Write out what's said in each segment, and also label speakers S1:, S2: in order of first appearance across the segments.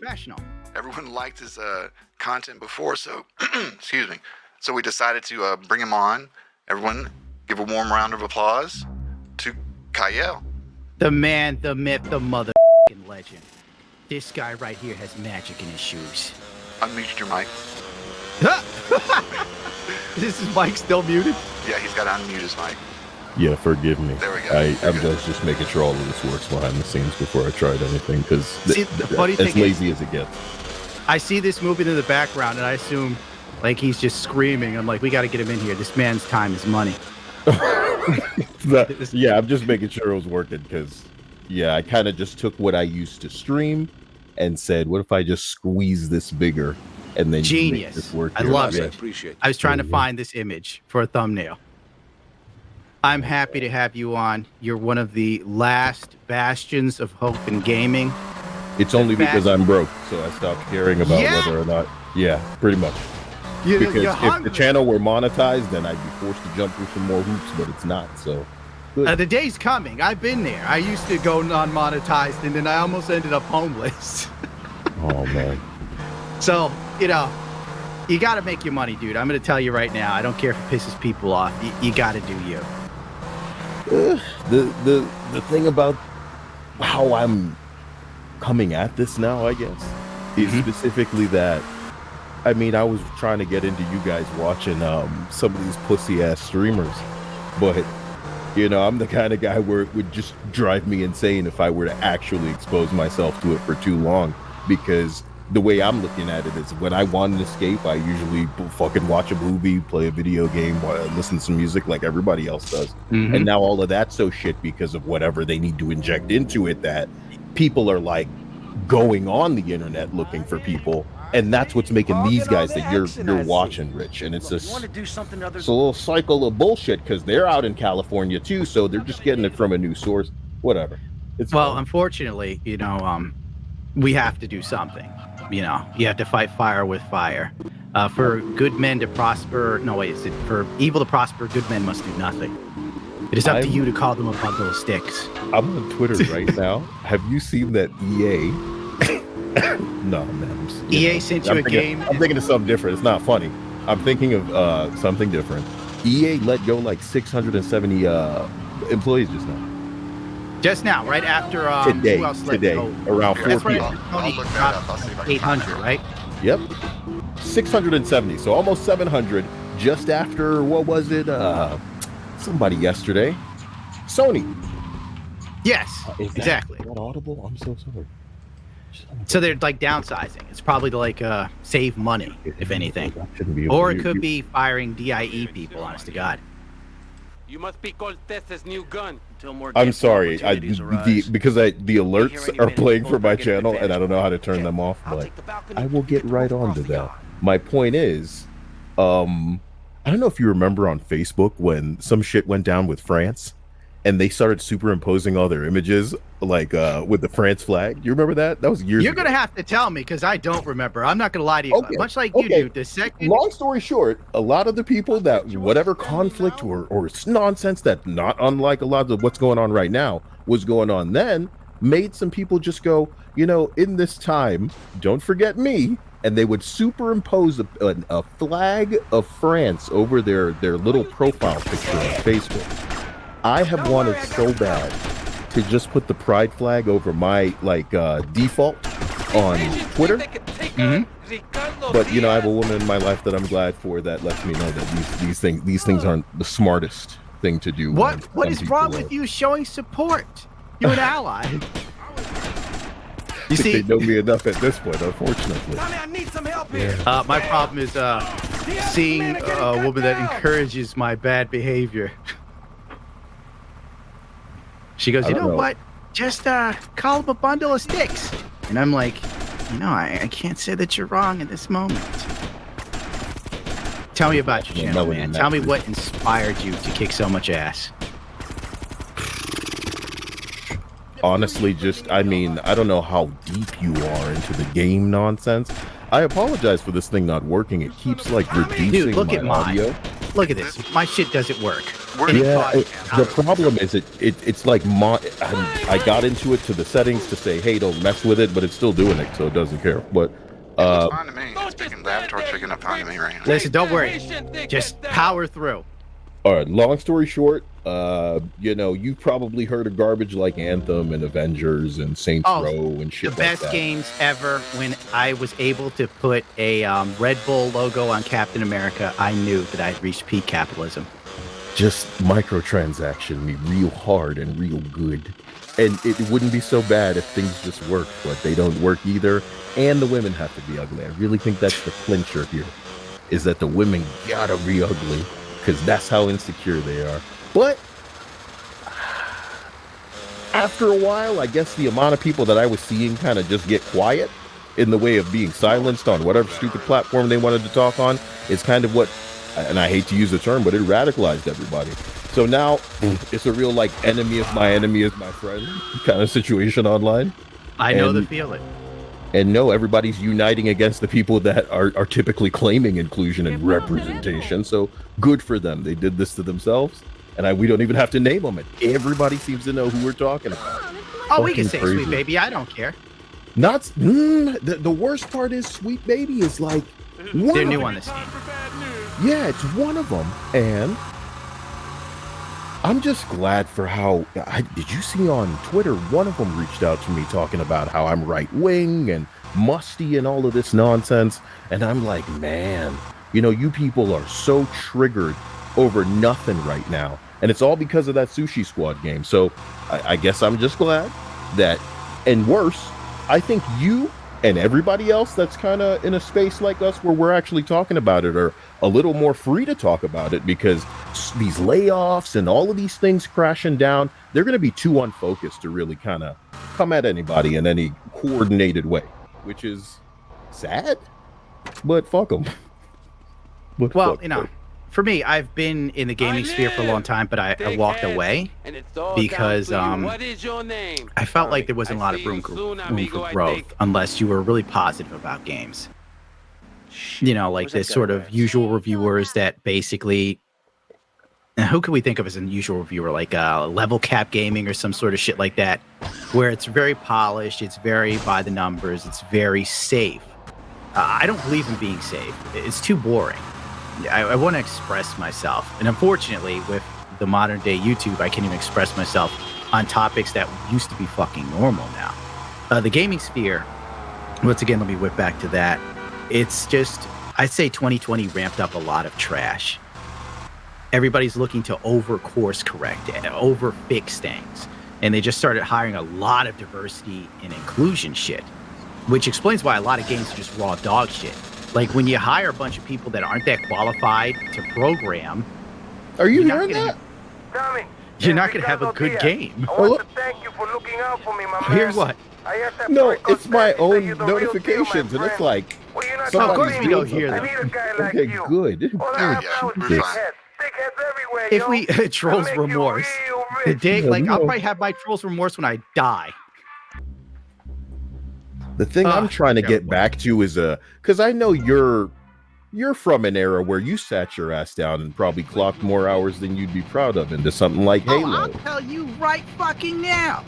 S1: professional.
S2: Everyone liked his content before, so excuse me. So we decided to bring him on. Everyone, give a warm round of applause to Cyael.
S1: The man, the myth, the mother legend. This guy right here has magic in his shoes.
S2: Unmute your mic.
S1: Is his mic still muted?
S2: Yeah, he's got to unmute his mic.
S3: Yeah, forgive me.
S2: There we go.
S3: I'm just making sure all of this works behind the scenes before I tried anything, because as lazy as it gets.
S1: I see this moving in the background, and I assume, like, he's just screaming. I'm like, we got to get him in here. This man's time is money.
S3: Yeah, I'm just making sure it was working, because, yeah, I kind of just took what I used to stream and said, what if I just squeeze this bigger and then
S1: genius.
S3: Make this work
S1: I
S3: here?
S1: love
S3: Yeah.
S1: it. I was trying to find this image for a thumbnail. I'm happy to have you on. You're one of the last bastions of hope in gaming.
S3: It's only because I'm broke, so I stopped caring about whether or not. Yeah, pretty much. Because if the channel were monetized, then I'd be forced to jump through some more hoops, but it's not. So
S1: the day's coming. I've been there. I used to go non-monetized, and then I almost ended up homeless.
S3: Oh man.
S1: So you got to make your money, dude. I'm going to tell you right now. I don't care if it pisses people off. You got to do you.
S3: The thing about how I'm coming at this now, I guess, is specifically that, I mean, I was trying to get into you guys watching some of these pussy ass streamers, but I'm the kind of guy where it would just drive me insane if I were to actually expose myself to it for too long, because the way I'm looking at it is when I want an escape, I usually fucking watch a movie, play a video game, listen to some music like everybody else does. And now all of that's so shit because of whatever they need to inject into it, that people are like going on the internet looking for people. And that's what's making these guys that you're watching rich. And it's just it's a little cycle of bullshit, because they're out in California too, so they're just getting it from a new source. Whatever. It's fun.
S1: Unfortunately, we have to do something. You have to fight fire with fire. For good men to prosper, for evil to prosper, good men must do nothing. It is up to you to call them a bundle of sticks.
S3: I'm on Twitter right now. Have you seen that EA? No, man.
S1: EA sent you a game.
S3: I'm thinking of something different. It's not funny. I'm thinking of something different. EA let go like 670 employees just now.
S1: Just now, right after
S3: today,
S1: who else let go?
S3: Around 4 p.m.
S2: I'll look that up. I'll see if I can
S1: 800, right?
S3: Yep, 670. So almost 700. Just after, what was it? Somebody yesterday. Sony.
S1: Yes, exactly.
S3: Not audible? I'm so sorry.
S1: So they're like downsizing. It's probably to like save money, if anything. Or it could be firing DIE people, honest to God.
S4: You must be Cortez's new gun.
S3: I'm sorry, because the alerts are playing for my channel and I don't know how to turn them off, but I will get right onto that. My point is, I don't know if you remember on Facebook when some shit went down with France and they started superimposing all their images like with the France flag. You remember that? That was years ago.
S1: You're going to have to tell me, because I don't remember. I'm not going to lie to you. Okay. Much like you do. The second...
S3: Long story short, a lot of the people that whatever conflict or nonsense that, not unlike a lot of what's going on right now, was going on then, made some people just go, in this time, don't forget me. And they would superimpose a flag of France over their little profile picture on Facebook. I have wanted so bad to just put the pride flag over my default on Twitter. But I have a woman in my life that I'm glad for that lets me know that these things aren't the smartest thing to do.
S1: What is wrong with you showing support? You're an ally. You see,
S3: they know me enough at this point, unfortunately.
S4: I need some help here.
S1: My problem is seeing a woman that encourages my bad behavior. She goes, you know what? Just call him a bundle of sticks. And I'm like, I can't say that you're wrong in this moment. Tell me about your channel, man. Tell me what inspired you to kick so much ass.
S3: Honestly, I don't know how deep you are into the game nonsense. I apologize for this thing not working. It keeps reducing
S1: Dude, look
S3: my
S1: at
S3: audio.
S1: Look at this. My shit doesn't work.
S2: we're
S3: Yeah, the problem is it's like I got into it to the settings to say, hey, don't mess with it, but it's still doing it, so it doesn't care. But
S2: it looks fine to me. It's picking the avatar's picking up fine to me right now.
S1: Listen, don't worry. Just power through.
S3: all right, long story short, you've probably heard of garbage like Anthem and Avengers and Saints Row and shit
S1: The
S3: like
S1: best
S3: that.
S1: games ever. When I was able to put a Red Bull logo on Captain America, I knew that I'd reached peak capitalism.
S3: Just microtransaction me real hard and real good. And it wouldn't be so bad if things just worked, but they don't work either. And the women have to be ugly. I really think that's the clincher here, is that the women gotta be ugly, because that's how insecure they are. But after a while, I guess the amount of people that I was seeing kind of just get quiet in the way of being silenced on whatever stupid platform they wanted to talk on is kind of what, and I hate to use the term, but it radicalized everybody. So now it's a real like enemy of my enemy is my friend kind of situation online.
S1: I know the feeling.
S3: And no, everybody's uniting against the people that are typically claiming inclusion and representation. So good for them. They did this to themselves. And we don't even have to name them. Everybody seems to know who we're talking about.
S1: Oh, we can say
S3: Crazy.
S1: Sweet Baby. I don't care.
S3: Not the worst part is Sweet Baby is like
S1: They're new on this game.
S3: Yeah, it's one of them. And I'm just glad for how did you see on Twitter, one of them reached out to me talking about how I'm right wing and musty and all of this nonsense. And I'm like, man, you people are so triggered over nothing right now. And it's all because of that Sushi Squad game. So I guess I'm just glad that, and worse, I think you and everybody else that's kind of in a space like us where we're actually talking about it are a little more free to talk about it, because these layoffs and all of these things crashing down, they're going to be too unfocused to really kind of come at anybody in any coordinated way, which is sad, but fuck them.
S1: Well, for me, I've been in the gaming sphere for a long time, but I walked away because I felt like there wasn't a lot of room for growth unless you were really positive about games. Like this sort of usual reviewers that basically, who could we think of as an usual reviewer? Like Level Cap Gaming or some sort of shit like that, where it's very polished, it's very by the numbers, it's very safe. I don't believe in being safe. It's too boring. I want to express myself. And unfortunately, with the modern day YouTube, I can't even express myself on topics that used to be fucking normal now. The gaming sphere, once again, let me whip back to that. It's just, I'd say 2020 ramped up a lot of trash. Everybody's looking to over course correct and over fix things. And they just started hiring a lot of diversity and inclusion shit, which explains why a lot of games are just raw dog shit. Like when you hire a bunch of people that aren't that qualified to program,
S3: are you hearing that?
S1: You're not going to have a good game.
S5: I want to thank you for looking out for me, my man.
S1: Here's what.
S3: No, it's my own notifications, and it's like
S1: somebody's
S3: video
S1: hear them.
S3: Okay, good.
S1: If we trolls remorse, the day like I'll probably have my trolls remorse when I die.
S3: The thing I'm trying to get back to is because I know you're from an era where you sat your ass down and probably clocked more hours than you'd be proud of into something like Halo.
S1: I'll tell you right fucking now.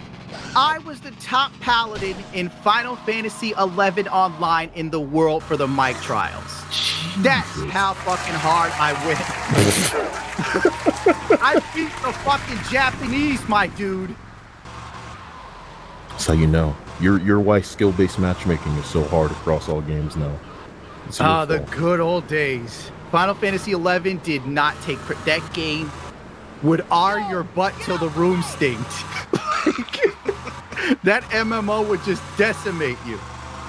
S1: I was the top paladin in Final Fantasy 11 online in the world for the mic trials. That's how fucking hard I went. I beat the fucking Japanese, my dude.
S3: So your why skill-based matchmaking is so hard across all games now.
S1: The good old days. Final Fantasy 11 did not take that game would R your butt till the room stinked. That MMO would just decimate you.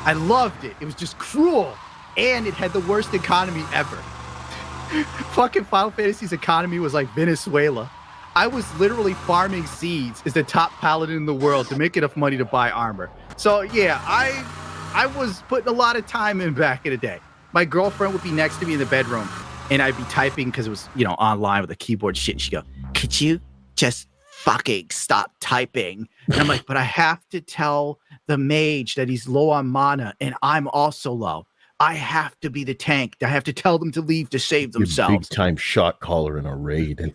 S1: I loved it. It was just cruel, and it had the worst economy ever. Fucking Final Fantasy's economy was like Venezuela. I was literally farming seeds as the top paladin in the world to make enough money to buy armor. So yeah, I was putting a lot of time in back in the day. My girlfriend would be next to me in the bedroom, and I'd be typing because it was, online with a keyboard shit. And she'd go, "Could you just fucking stop typing?" And I'm like, "But I have to tell the mage that he's low on mana, and I'm also low." I have to be the tank. I have to tell them to leave to save
S3: Big
S1: themselves.
S3: time shot caller in a raid. And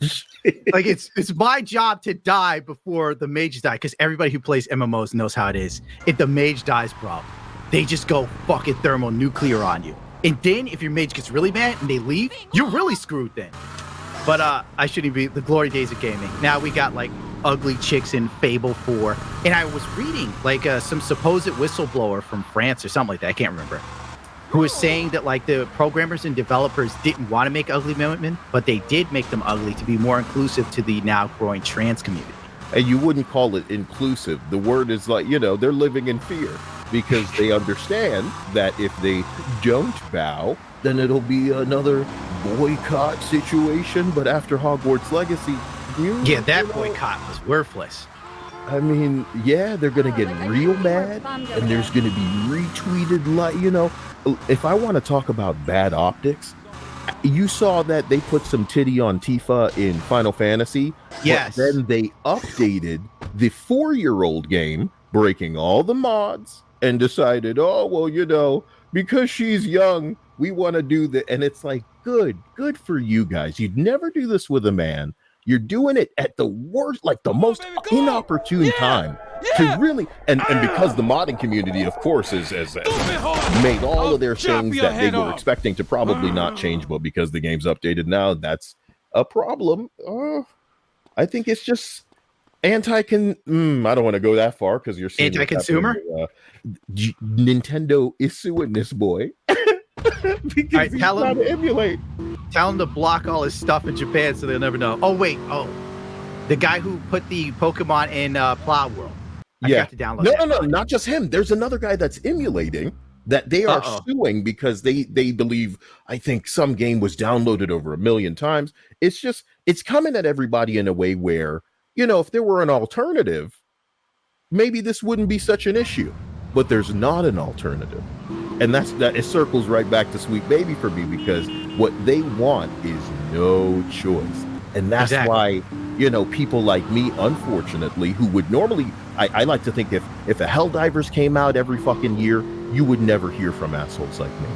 S1: Like it's my job to die before the mages die, because everybody who plays MMOs knows how it is. If the mage dies, bro, they just go fucking thermonuclear on you. And then if your mage gets really mad and they leave, you're really screwed then. But I shouldn't be the glory days of gaming. Now we got like ugly chicks in Fable 4. And I was reading like some supposed whistleblower from France or something like that. I can't remember. Who was saying that like the programmers and developers didn't want to make ugly women, but they did make them ugly to be more inclusive to the now growing trans community.
S3: And you wouldn't call it inclusive. The word is like, you know, they're living in fear because they understand that if they don't bow, then it'll be another boycott situation. But after Hogwarts Legacy,
S1: That boycott was worthless.
S3: I mean, yeah, they're going to get real mad and there's going to be retweeted, like, you know, if I want to talk about bad optics, you saw that they put some titty on Tifa in Final Fantasy.
S1: Yes.
S3: But then they updated the 4-year-old game, breaking all the mods, and decided, oh, well, you know, because she's young, we want to do that. And it's like, good for you guys. You'd never do this with a man. You're doing it at the worst, like the most inopportune time to really, and because the modding community, of course, has made all of their things that they were expecting to probably not change, but because the game's updated now, that's a problem. I think it's just I don't want to go that far because you're seeing
S1: anti-consumer.
S3: Nintendo is suing this boy because he's trying to emulate.
S1: Tell him to block all his stuff in Japan so they'll never know. Oh, wait. Oh, the guy who put the Pokemon in Plow World. I got to download
S3: No, not just him. There's another guy that's emulating that they are suing because they believe, I think some game was downloaded over 1 million times. It's just, it's coming at everybody in a way where, you know, if there were an alternative, maybe this wouldn't be such an issue. But there's not an alternative. And it circles right back to Sweet Baby for me, because what they want is no choice. And that's why, you know, people like me, unfortunately, who would normally, I like to think if a Helldivers came out every fucking year, you would never hear from assholes like me.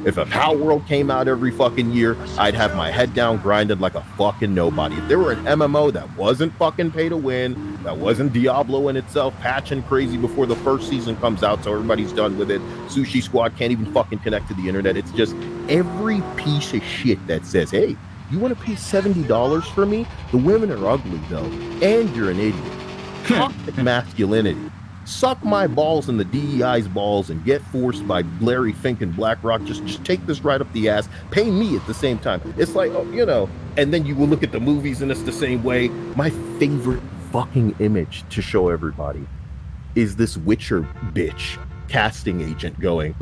S3: If a Power World came out every fucking year, I'd have my head down grinded like a fucking nobody. If there were an MMO that wasn't fucking pay to win, that wasn't Diablo in itself, patching crazy before the first season comes out so everybody's done with it, Sushi Squad can't even fucking connect to the internet. It's just every piece of shit that says, hey, you want to pay $70 for me? The women are ugly though, and you're an idiot. Toxic masculinity. Suck my balls in the DEI's balls and get forced by Larry Fink and BlackRock. Just take this right up the ass. Pay me at the same time. It's like, oh, you know, and then you will look at the movies and it's the same way. My favorite fucking image to show everybody is this Witcher bitch casting agent going,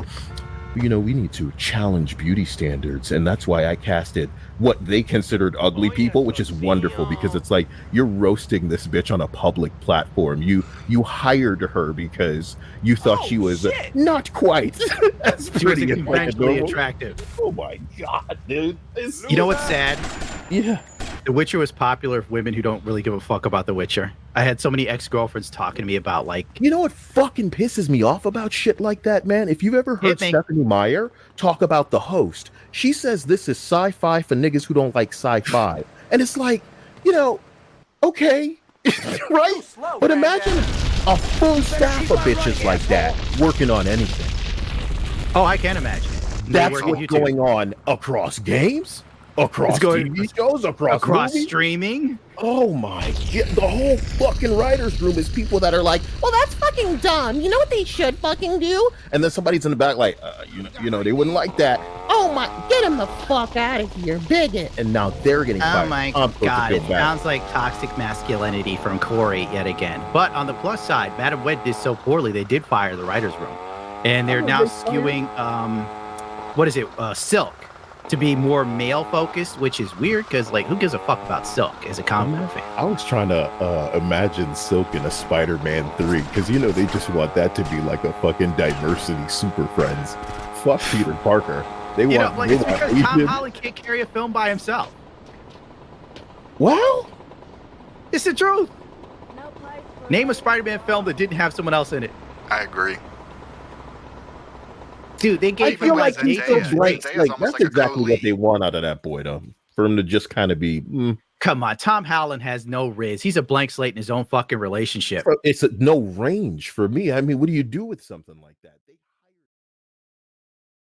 S3: you know, we need to challenge beauty standards. And that's why I casted what they considered ugly people, which is wonderful because it's like you're roasting this bitch on a public platform. You hired her because you thought she was not quite as pretty and
S1: conventionally attractive.
S3: Oh my God, dude.
S1: You know what's sad?
S3: Yeah.
S1: The Witcher was popular with women who don't really give a fuck about The Witcher. I had so many ex-girlfriends talking to me about, like...
S3: You know what fucking pisses me off about shit like that, man? If you've ever heard Stephanie Meyer talk about The Host, she says this is sci-fi for niggas who don't like sci-fi. And it's like, you know, okay, right? But imagine a full staff of bitches like that working on anything.
S1: Oh, I can imagine.
S3: That's what's going on across games? Across TV shows, across movies?
S1: Streaming.
S3: Oh my God. The whole fucking writer's room is people that are like, well, that's fucking dumb. You know what they should fucking do? And then somebody's in the back like, you know, they wouldn't like that. Oh my, get him the fuck out of here, bigot. And now they're getting fired.
S1: Oh my God, it sounds like toxic masculinity from Corey yet again. But on the plus side, Madam Web did so poorly, they did fire the writer's room. And they're now skewing, Silk to be more male focused, which is weird because, like, who gives a fuck about Silk as a comic book fan?
S3: I was trying to imagine Silk in a Spider-Man 3 because, you know, they just want that to be like a fucking diversity super friends. Fuck Peter Parker. They want,
S1: it's because Tom Holland can't carry a film by himself.
S3: Well,
S1: it's the truth. Name a Spider-Man film that didn't have someone else in it.
S2: I agree.
S1: Dude, they
S3: I
S1: gave
S3: feel
S1: him
S3: like
S1: like
S3: he's
S2: Zendaya-
S3: so
S1: eight
S3: blank.
S2: Zendaya's
S3: Like
S2: almost
S3: that's
S2: like a
S3: exactly what
S2: co-lead.
S3: they want out of that boy, though. For him to just kind of be,
S1: Come on, Tom Holland has no riz. He's a blank slate in his own fucking relationship.
S3: it's no range for me. I mean, what do you do with something like that?